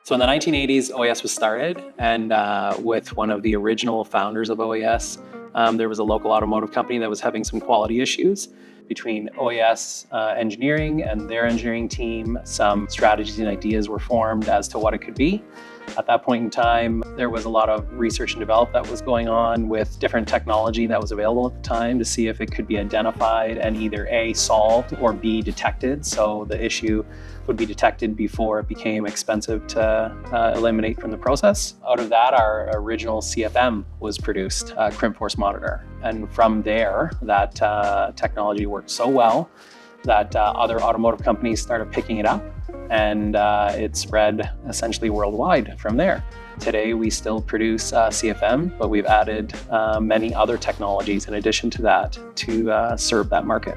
So in the 1980s, OES was started, and with one of the original founders of OES, there was a local automotive company that was having some quality issues. Between OES engineering and their engineering team, some strategies and ideas were formed as to what it could be. At that point in time, there was a lot of research and development that was going on with different technology that was available at the time to see if it could be identified and either A, solved, or B, detected. So the issue would be detected before it became expensive to eliminate from the process. Out of that, our original CFM was produced, crimp force monitor. And from there, that technology worked so well that other automotive companies started picking it up, and it spread essentially worldwide from there. Today, we still produce CFM, but we've added many other technologies in addition to that to serve that market.